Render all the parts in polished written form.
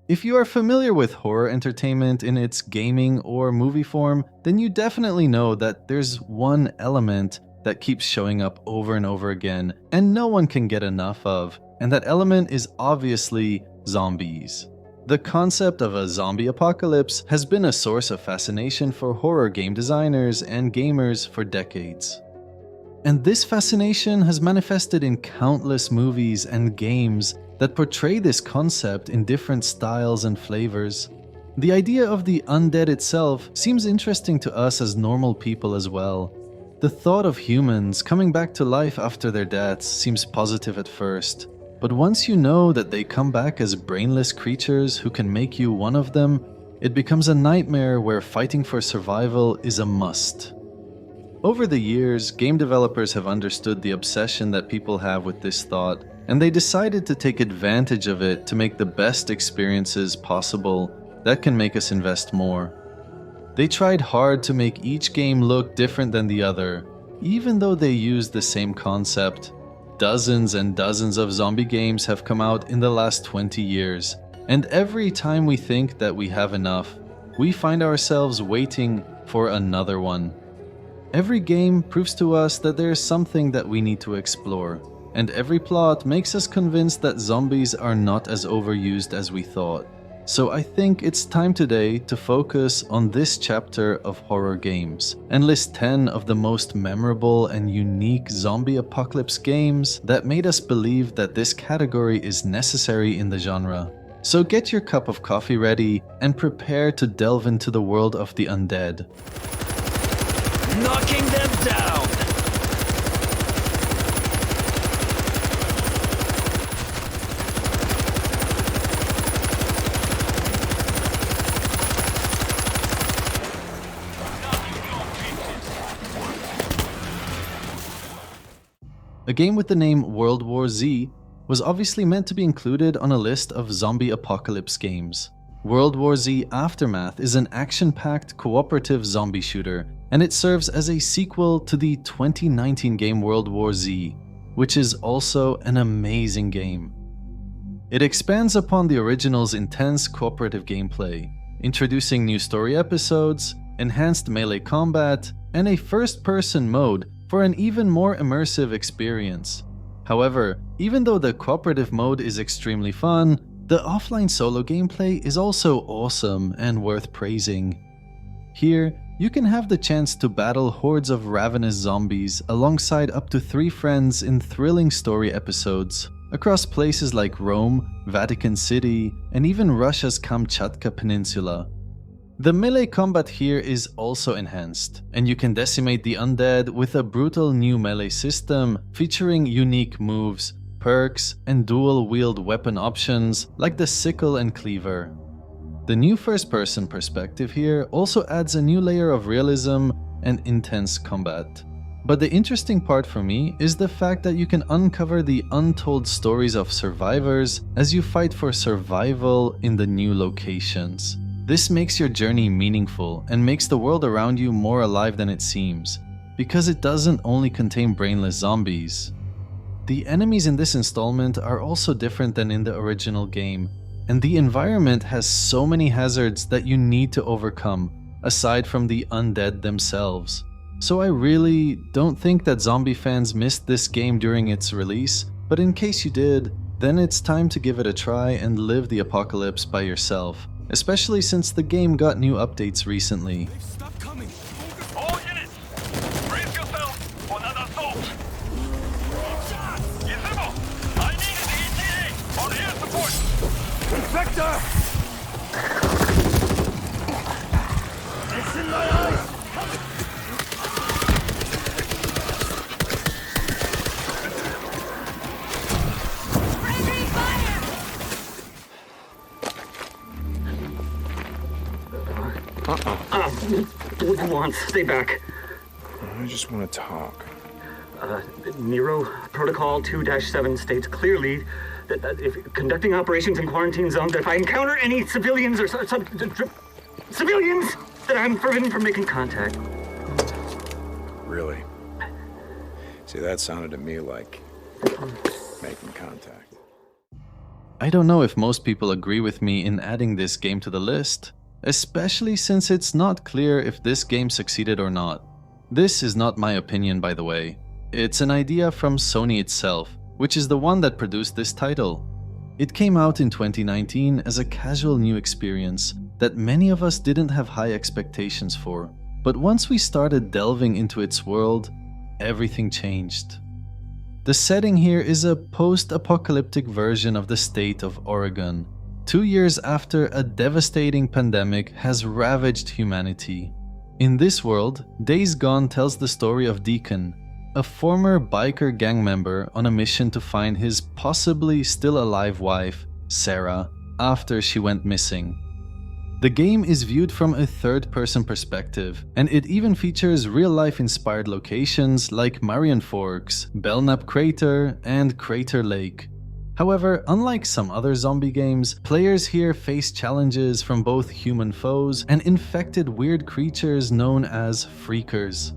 If you are familiar with horror entertainment in its gaming or movie form, then you definitely know that there's one element that keeps showing up over and over again, and no one can get enough of, and that element is obviously zombies. The concept of a zombie apocalypse has been a source of fascination for horror game designers and gamers for decades. And this fascination has manifested in countless movies and games that portray this concept in different styles and flavors. The idea of the undead itself seems interesting to us as normal people as well. The thought of humans coming back to life after their deaths seems positive at first, but once you know that they come back as brainless creatures who can make you one of them, it becomes a nightmare where fighting for survival is a must. Over the years, game developers have understood the obsession that people have with this thought, and they decided to take advantage of it to make the best experiences possible that can make us invest more. They tried hard to make each game look different than the other, even though they used the same concept. Dozens and dozens of zombie games have come out in the last 20 years, and every time we think that we have enough, we find ourselves waiting for another one. Every game proves to us that there is something that we need to explore, and every plot makes us convinced that zombies are not as overused as we thought. So I think it's time today to focus on this chapter of horror games and list 10 of the most memorable and unique zombie apocalypse games that made us believe that this category is necessary in the genre. So get your cup of coffee ready and prepare to delve into the world of the undead. Knocking them down! A game with the name World War Z was obviously meant to be included on a list of zombie apocalypse games. World War Z Aftermath is an action-packed cooperative zombie shooter, and it serves as a sequel to the 2019 game World War Z, which is also an amazing game. It expands upon the original's intense cooperative gameplay, introducing new story episodes, enhanced melee combat, and a first-person mode for an even more immersive experience. However, even though the cooperative mode is extremely fun, the offline solo gameplay is also awesome and worth praising. Here, you can have the chance to battle hordes of ravenous zombies alongside up to 3 friends in thrilling story episodes across places like Rome, Vatican City, and even Russia's Kamchatka Peninsula. The melee combat here is also enhanced, and you can decimate the undead with a brutal new melee system featuring unique moves, perks, and dual-wield weapon options like the sickle and cleaver. The new first-person perspective here also adds a new layer of realism and intense combat. But the interesting part for me is the fact that you can uncover the untold stories of survivors as you fight for survival in the new locations. This makes your journey meaningful and makes the world around you more alive than it seems, because it doesn't only contain brainless zombies. The enemies in this installment are also different than in the original game, and the environment has so many hazards that you need to overcome, aside from the undead themselves. So I really don't think that zombie fans missed this game during its release, but in case you did, then it's time to give it a try and live the apocalypse by yourself, especially since the game got new updates recently. Stop coming! All units! Brace yourself for another assault! Gizmo! I need an ETA on air support! Vector! It's in my eyes! What do you want? Stay back. I just want to talk. Nero Protocol 2-7 states clearly that if conducting operations in quarantine zones, that if I encounter any civilians or civilians, that I'm forbidden from making contact. Really? See, that sounded to me like making contact. I don't know if most people agree with me in adding this game to the list, especially since it's not clear if this game succeeded or not. This is not my opinion, by the way. It's an idea from Sony itself, which is the one that produced this title. It came out in 2019 as a casual new experience that many of us didn't have high expectations for. But once we started delving into its world, everything changed. The setting here is a post-apocalyptic version of the state of Oregon, 2 years after a devastating pandemic has ravaged humanity. In this world, Days Gone tells the story of Deacon, a former biker gang member on a mission to find his possibly still alive wife, Sarah, after she went missing. The game is viewed from a third-person perspective, and it even features real-life inspired locations like Marion Forks, Belknap Crater, and Crater Lake. However, unlike some other zombie games, players here face challenges from both human foes and infected weird creatures known as freakers.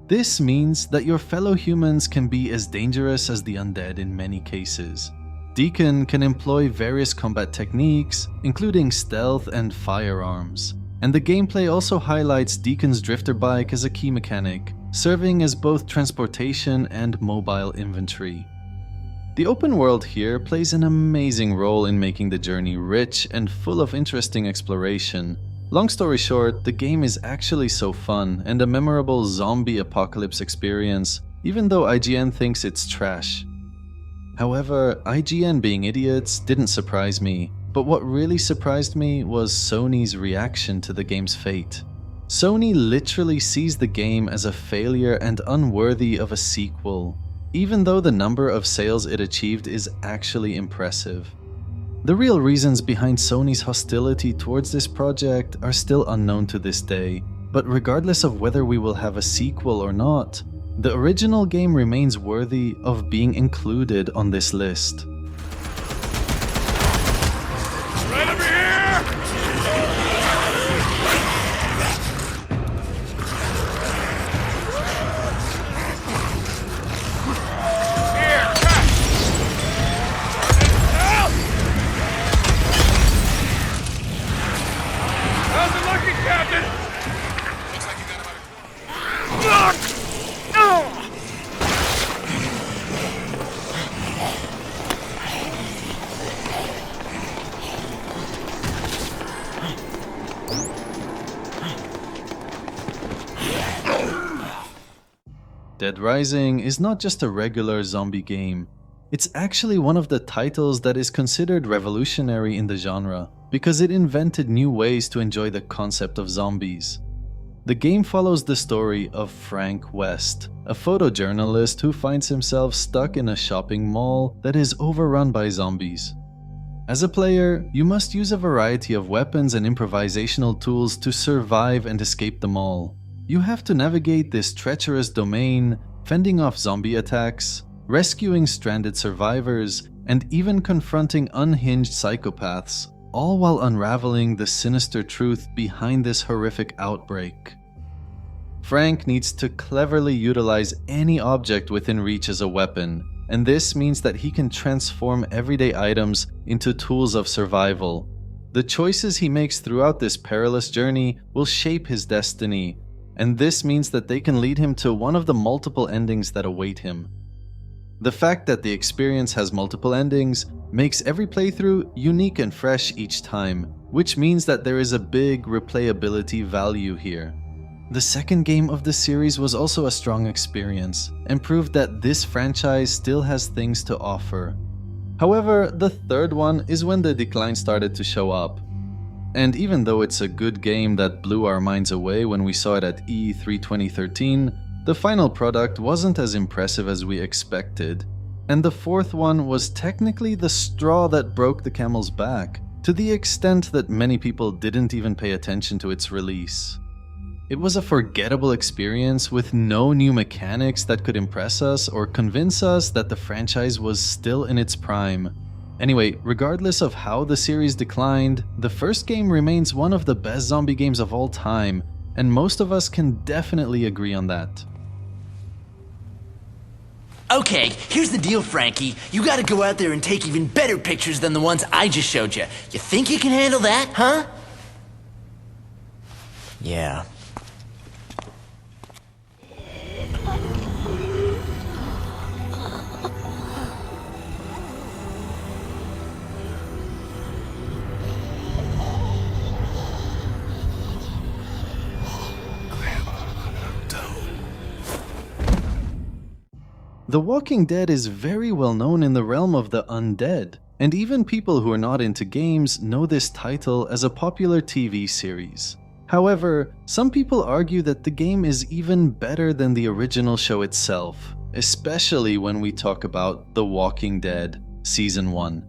This means that your fellow humans can be as dangerous as the undead in many cases. Deacon can employ various combat techniques, including stealth and firearms. And the gameplay also highlights Deacon's drifter bike as a key mechanic, serving as both transportation and mobile inventory. The open world here plays an amazing role in making the journey rich and full of interesting exploration. Long story short, the game is actually so fun and a memorable zombie apocalypse experience, even though IGN thinks it's trash. However, IGN being idiots didn't surprise me, but what really surprised me was Sony's reaction to the game's fate. Sony literally sees the game as a failure and unworthy of a sequel, even though the number of sales it achieved is actually impressive. The real reasons behind Sony's hostility towards this project are still unknown to this day, but regardless of whether we will have a sequel or not, the original game remains worthy of being included on this list. Right over here! Here, catch! Help! How's it looking, Captain? Looks like you got about it. Dead Rising is not just a regular zombie game. It's actually one of the titles that is considered revolutionary in the genre, because it invented new ways to enjoy the concept of zombies. The game follows the story of Frank West, a photojournalist who finds himself stuck in a shopping mall that is overrun by zombies. As a player, you must use a variety of weapons and improvisational tools to survive and escape the mall. You have to navigate this treacherous domain, fending off zombie attacks, rescuing stranded survivors, and even confronting unhinged psychopaths, all while unraveling the sinister truth behind this horrific outbreak. Frank needs to cleverly utilize any object within reach as a weapon, and this means that he can transform everyday items into tools of survival. The choices he makes throughout this perilous journey will shape his destiny, and this means that they can lead him to one of the multiple endings that await him. The fact that the experience has multiple endings makes every playthrough unique and fresh each time, which means that there is a big replayability value here. The second game of the series was also a strong experience, and proved that this franchise still has things to offer. However, the third one is when the decline started to show up. And even though it's a good game that blew our minds away when we saw it at E3 2013, the final product wasn't as impressive as we expected. And the fourth one was technically the straw that broke the camel's back, to the extent that many people didn't even pay attention to its release. It was a forgettable experience with no new mechanics that could impress us or convince us that the franchise was still in its prime. Anyway, regardless of how the series declined, the first game remains one of the best zombie games of all time, and most of us can definitely agree on that. Okay, here's the deal, Frankie. You gotta go out there and take even better pictures than the ones I just showed you. You think you can handle that, huh? Yeah. The Walking Dead is very well known in the realm of the undead, and even people who are not into games know this title as a popular TV series. However, some people argue that the game is even better than the original show itself, especially when we talk about The Walking Dead Season 1.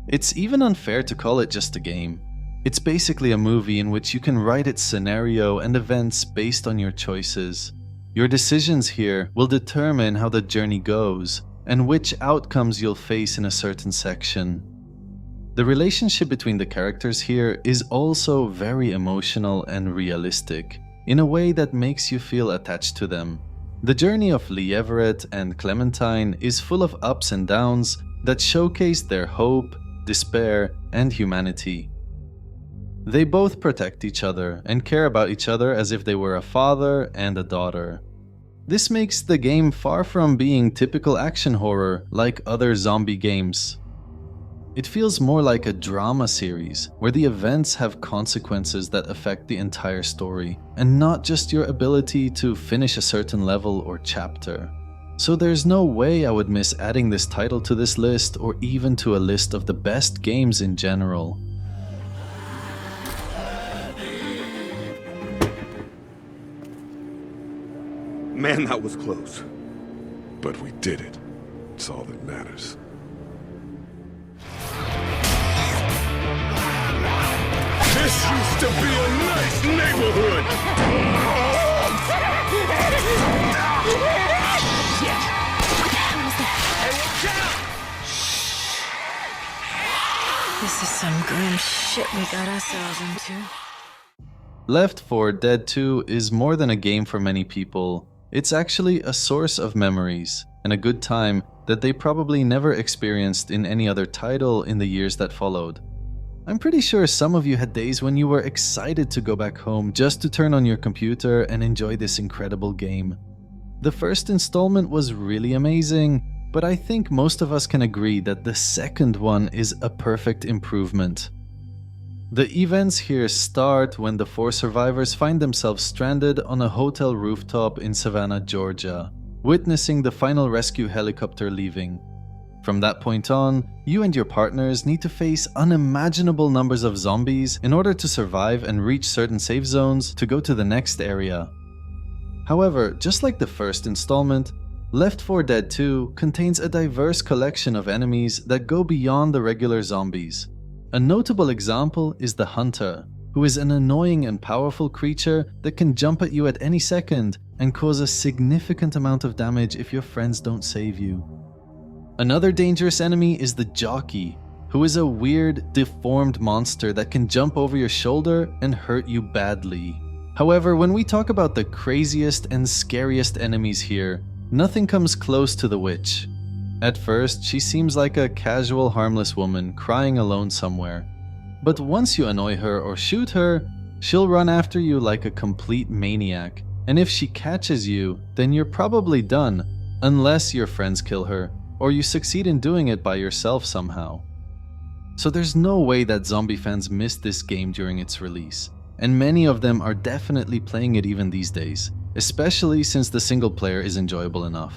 It's even unfair to call it just a game. It's basically a movie in which you can write its scenario and events based on your choices. Your decisions here will determine how the journey goes and which outcomes you'll face in a certain section. The relationship between the characters here is also very emotional and realistic, in a way that makes you feel attached to them. The journey of Lee Everett and Clementine is full of ups and downs that showcase their hope, despair, and humanity. They both protect each other and care about each other as if they were a father and a daughter. This makes the game far from being typical action horror like other zombie games. It feels more like a drama series where the events have consequences that affect the entire story, and not just your ability to finish a certain level or chapter. So there's no way I would miss adding this title to this list, or even to a list of the best games in general. Man, that was close. But we did it. It's all that matters. This used to be a nice neighborhood! This is some grim shit we got ourselves into. Left 4 Dead 2 is more than a game for many people. It's actually a source of memories and a good time that they probably never experienced in any other title in the years that followed. I'm pretty sure some of you had days when you were excited to go back home just to turn on your computer and enjoy this incredible game. The first installment was really amazing, but I think most of us can agree that the second one is a perfect improvement. The events here start when the 4 survivors find themselves stranded on a hotel rooftop in Savannah, Georgia, witnessing the final rescue helicopter leaving. From that point on, you and your partners need to face unimaginable numbers of zombies in order to survive and reach certain safe zones to go to the next area. However, just like the first installment, Left 4 Dead 2 contains a diverse collection of enemies that go beyond the regular zombies. A notable example is the Hunter, who is an annoying and powerful creature that can jump at you at any second and cause a significant amount of damage if your friends don't save you. Another dangerous enemy is the Jockey, who is a weird, deformed monster that can jump over your shoulder and hurt you badly. However, when we talk about the craziest and scariest enemies here, nothing comes close to the Witch. At first, she seems like a casual, harmless woman crying alone somewhere. But once you annoy her or shoot her, she'll run after you like a complete maniac. And if she catches you, then you're probably done, unless your friends kill her, or you succeed in doing it by yourself somehow. So there's no way that zombie fans missed this game during its release, and many of them are definitely playing it even these days, especially since the single player is enjoyable enough.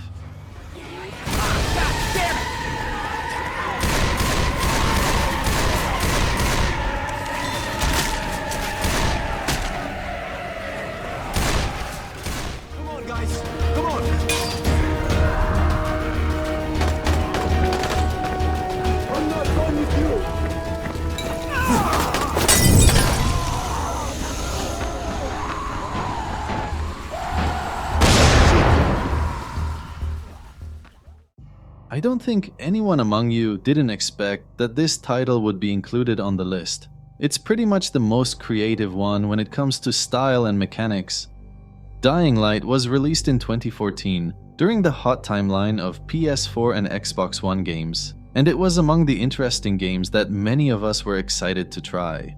I don't think anyone among you didn't expect that this title would be included on the list. It's pretty much the most creative one when it comes to style and mechanics. Dying Light was released in 2014, during the hot timeline of PS4 and Xbox One games, and it was among the interesting games that many of us were excited to try.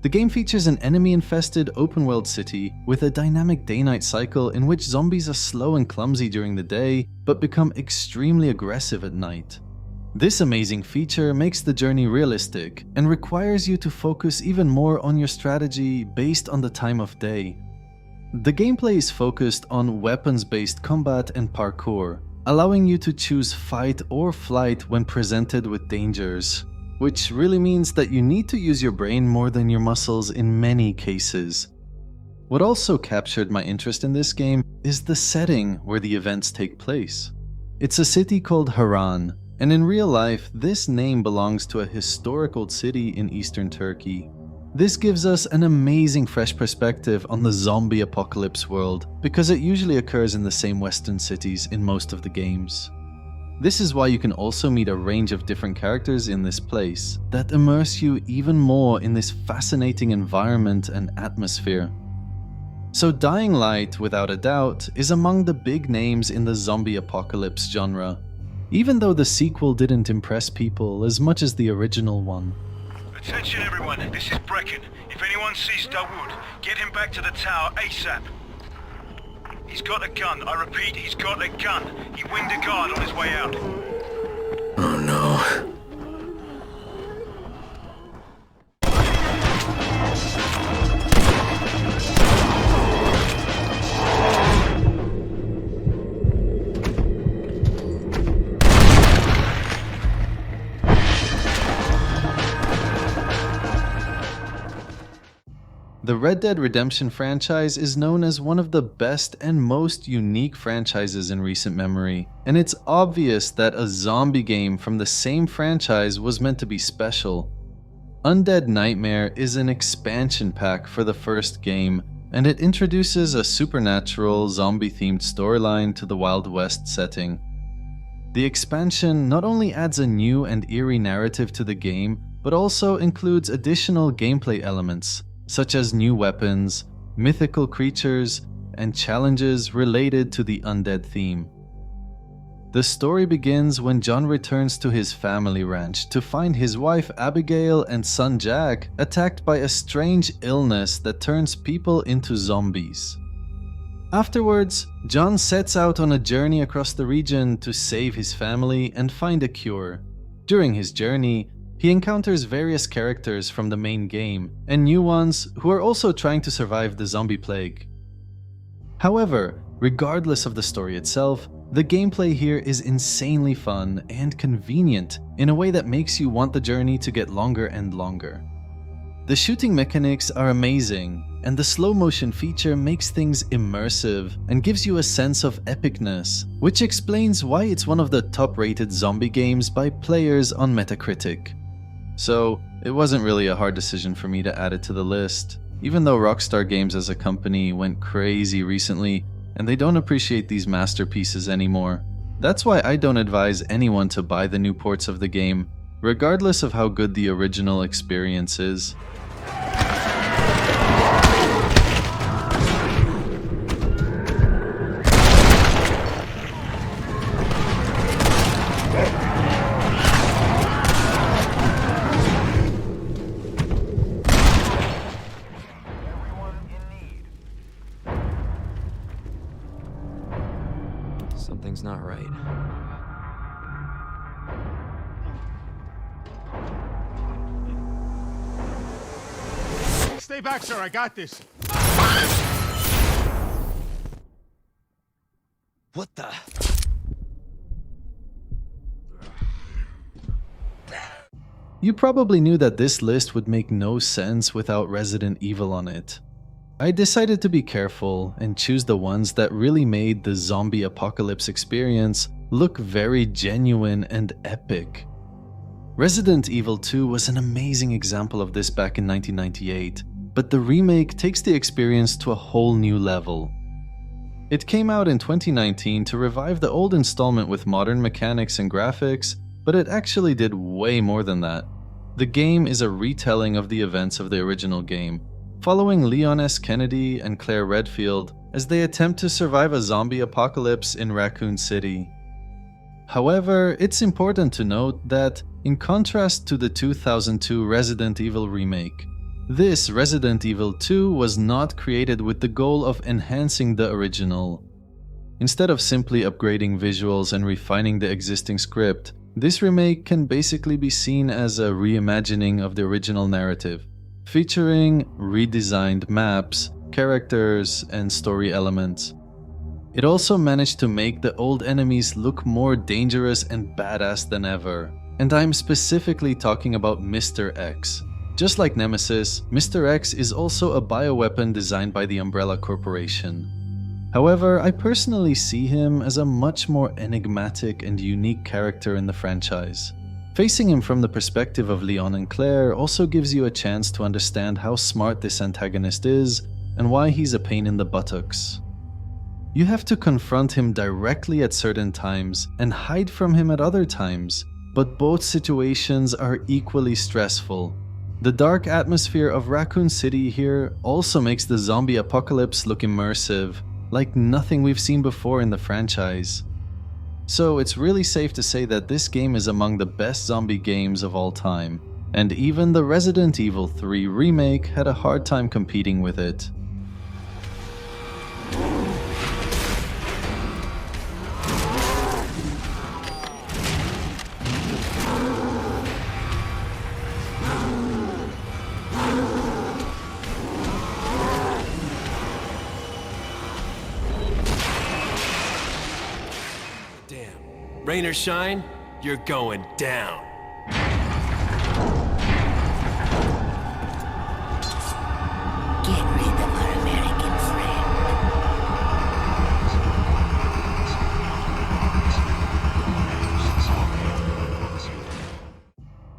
The game features an enemy-infested open-world city with a dynamic day-night cycle in which zombies are slow and clumsy during the day, but become extremely aggressive at night. This amazing feature makes the journey realistic and requires you to focus even more on your strategy based on the time of day. The gameplay is focused on weapons-based combat and parkour, allowing you to choose fight or flight when presented with dangers, which really means that you need to use your brain more than your muscles in many cases. What also captured my interest in this game is the setting where the events take place. It's a city called Haran, and in real life, this name belongs to a historic city in eastern Turkey. This gives us an amazing fresh perspective on the zombie apocalypse world, because it usually occurs in the same western cities in most of the games. This is why you can also meet a range of different characters in this place that immerse you even more in this fascinating environment and atmosphere. So Dying Light, without a doubt, is among the big names in the zombie apocalypse genre, even though the sequel didn't impress people as much as the original one. Attention everyone, this is Brecken. If anyone sees Dawood, get him back to the tower ASAP. He's got a gun. I repeat, he's got a gun. He winged a guard on his way out. Oh no. The Red Dead Redemption franchise is known as one of the best and most unique franchises in recent memory, and it's obvious that a zombie game from the same franchise was meant to be special. Undead Nightmare is an expansion pack for the first game, and it introduces a supernatural, zombie-themed storyline to the Wild West setting. The expansion not only adds a new and eerie narrative to the game, but also includes additional gameplay elements, such as new weapons, mythical creatures, and challenges related to the undead theme. The story begins when John returns to his family ranch to find his wife Abigail and son Jack attacked by a strange illness that turns people into zombies. Afterwards, John sets out on a journey across the region to save his family and find a cure. During his journey, he encounters various characters from the main game, and new ones who are also trying to survive the zombie plague. However, regardless of the story itself, the gameplay here is insanely fun and convenient in a way that makes you want the journey to get longer and longer. The shooting mechanics are amazing, and the slow motion feature makes things immersive and gives you a sense of epicness, which explains why it's one of the top-rated zombie games by players on Metacritic. So, it wasn't really a hard decision for me to add it to the list, even though Rockstar Games as a company went crazy recently and they don't appreciate these masterpieces anymore. That's why I don't advise anyone to buy the new ports of the game, regardless of how good the original experience is. Something's not right. Stay back, sir. I got this. What the? You probably knew that this list would make no sense without Resident Evil on it. I decided to be careful and choose the ones that really made the zombie apocalypse experience look very genuine and epic. Resident Evil 2 was an amazing example of this back in 1998, but the remake takes the experience to a whole new level. It came out in 2019 to revive the old installment with modern mechanics and graphics, but it actually did way more than that. The game is a retelling of the events of the original game, following Leon S. Kennedy and Claire Redfield as they attempt to survive a zombie apocalypse in Raccoon City. However, it's important to note that, in contrast to the 2002 Resident Evil remake, this Resident Evil 2 was not created with the goal of enhancing the original. Instead of simply upgrading visuals and refining the existing script, this remake can basically be seen as a reimagining of the original narrative, featuring redesigned maps, characters, and story elements. It also managed to make the old enemies look more dangerous and badass than ever, and I'm specifically talking about Mr. X. Just like Nemesis, Mr. X is also a bioweapon designed by the Umbrella Corporation. However, I personally see him as a much more enigmatic and unique character in the franchise. Facing him from the perspective of Leon and Claire also gives you a chance to understand how smart this antagonist is and why he's a pain in the buttocks. You have to confront him directly at certain times and hide from him at other times, but both situations are equally stressful. The dark atmosphere of Raccoon City here also makes the zombie apocalypse look immersive, like nothing we've seen before in the franchise. So it's really safe to say that this game is among the best zombie games of all time, and even the Resident Evil 3 remake had a hard time competing with it. Rain or shine, you're going down. Get rid of our American friend.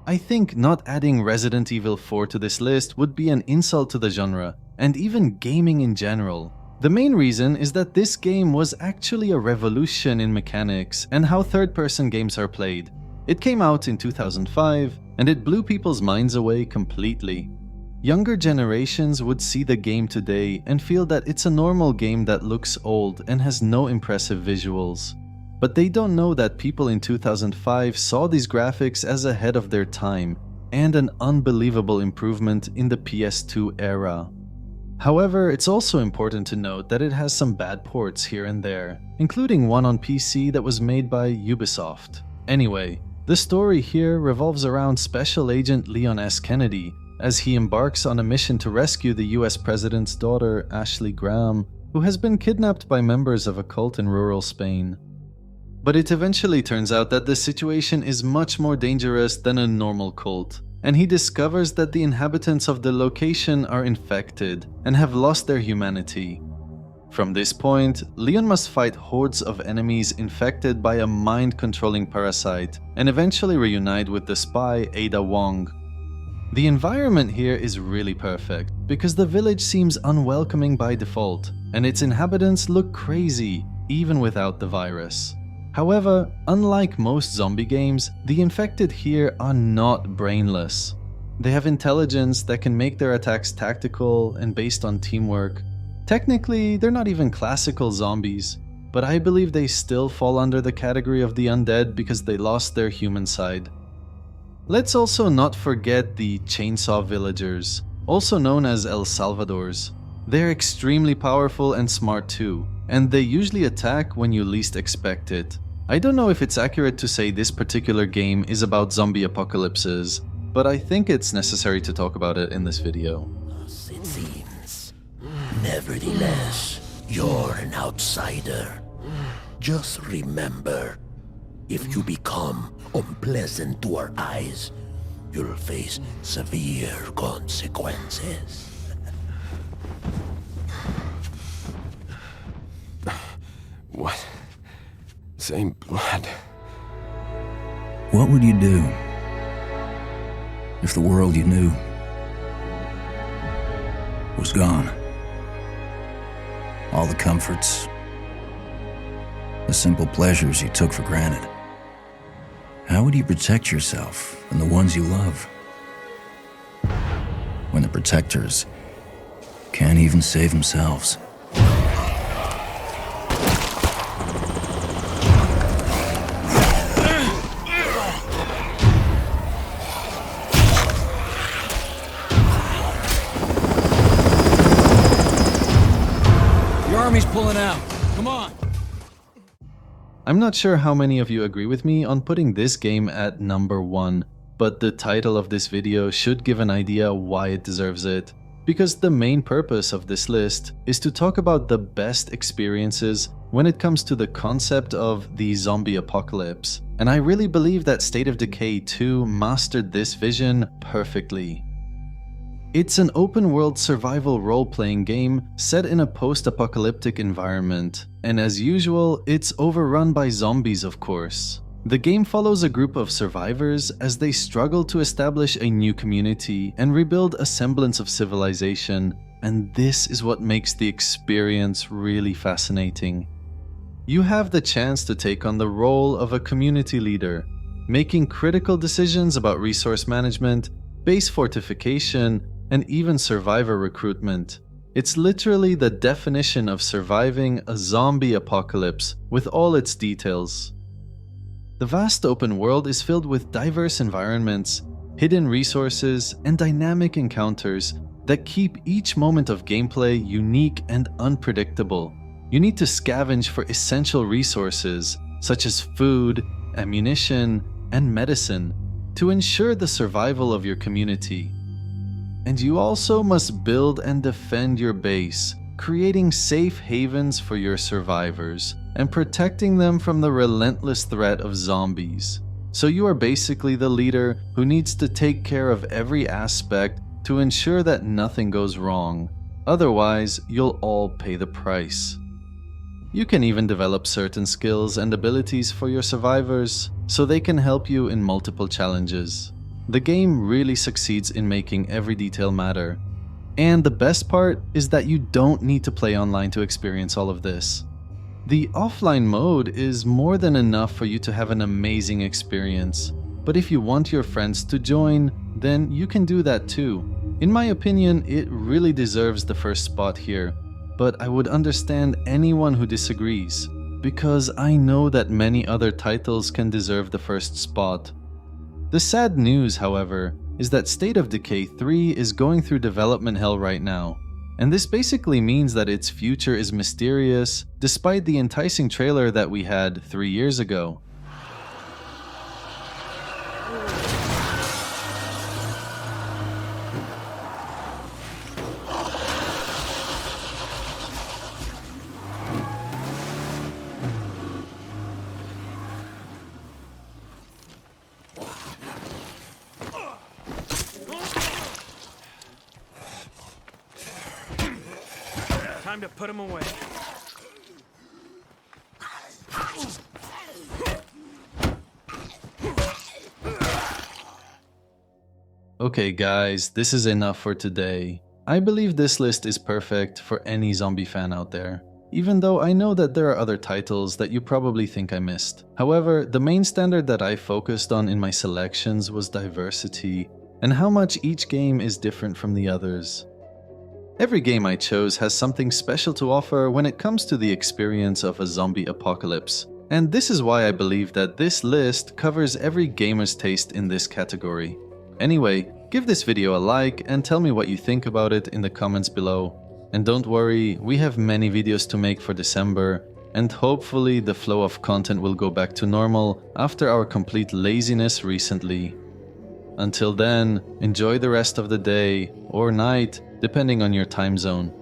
I think not adding Resident Evil 4 to this list would be an insult to the genre, and even gaming in general. The main reason is that this game was actually a revolution in mechanics and how third-person games are played. It came out in 2005, and it blew people's minds away completely. Younger generations would see the game today and feel that it's a normal game that looks old and has no impressive visuals. But they don't know that people in 2005 saw these graphics as ahead of their time and an unbelievable improvement in the PS2 era. However, it's also important to note that it has some bad ports here and there, including one on PC that was made by Ubisoft. Anyway, the story here revolves around Special Agent Leon S. Kennedy as he embarks on a mission to rescue the US President's daughter, Ashley Graham, who has been kidnapped by members of a cult in rural Spain. But it eventually turns out that the situation is much more dangerous than a normal cult, and he discovers that the inhabitants of the location are infected and have lost their humanity. From this point, Leon must fight hordes of enemies infected by a mind-controlling parasite and eventually reunite with the spy Ada Wong. The environment here is really perfect because the village seems unwelcoming by default, and its inhabitants look crazy even without the virus. However, unlike most zombie games, the infected here are not brainless. They have intelligence that can make their attacks tactical and based on teamwork. Technically, they're not even classical zombies, but I believe they still fall under the category of the undead because they lost their human side. Let's also not forget the Chainsaw Villagers, also known as El Salvadors. They're extremely powerful and smart too, and they usually attack when you least expect it. I don't know if it's accurate to say this particular game is about zombie apocalypses, but I think it's necessary to talk about it in this video. It seems. Nevertheless, you're an outsider. Just remember, if you become unpleasant to our eyes, you'll face severe consequences. What? Same blood. What would you do if the world you knew was gone? All the comforts, the simple pleasures you took for granted. How would you protect yourself and the ones you love when the protectors can't even save themselves. The army's pulling out. Come on. I'm not sure how many of you agree with me on putting this game at number 1, but the title of this video should give an idea why it deserves it. Because the main purpose of this list is to talk about the best experiences when it comes to the concept of the zombie apocalypse. And I really believe that State of Decay 2 mastered this vision perfectly. It's an open-world survival role-playing game set in a post-apocalyptic environment, and as usual, it's overrun by zombies, of course. The game follows a group of survivors as they struggle to establish a new community and rebuild a semblance of civilization, and this is what makes the experience really fascinating. You have the chance to take on the role of a community leader, making critical decisions about resource management, base fortification, and even survivor recruitment. It's literally the definition of surviving a zombie apocalypse with all its details. The vast open world is filled with diverse environments, hidden resources, and dynamic encounters that keep each moment of gameplay unique and unpredictable. You need to scavenge for essential resources such as food, ammunition, and medicine to ensure the survival of your community. And you also must build and defend your base, creating safe havens for your survivors and protecting them from the relentless threat of zombies. So you are basically the leader who needs to take care of every aspect to ensure that nothing goes wrong. Otherwise, you'll all pay the price. You can even develop certain skills and abilities for your survivors so they can help you in multiple challenges. The game really succeeds in making every detail matter. And the best part is that you don't need to play online to experience all of this. The offline mode is more than enough for you to have an amazing experience. But if you want your friends to join, then you can do that too. In my opinion, it really deserves the first spot here, but I would understand anyone who disagrees, because I know that many other titles can deserve the first spot. The sad news, however, is that State of Decay 3 is going through development hell right now, and this basically means that its future is mysterious despite the enticing trailer that we had 3 years ago. Time to put him away. Okay guys, this is enough for today. I believe this list is perfect for any zombie fan out there, even though I know that there are other titles that you probably think I missed. However, the main standard that I focused on in my selections was diversity, and how much each game is different from the others. Every game I chose has something special to offer when it comes to the experience of a zombie apocalypse, and this is why I believe that this list covers every gamer's taste in this category. Anyway, give this video a like and tell me what you think about it in the comments below. And don't worry, we have many videos to make for December, and hopefully the flow of content will go back to normal after our complete laziness recently. Until then, enjoy the rest of the day or night, depending on your time zone.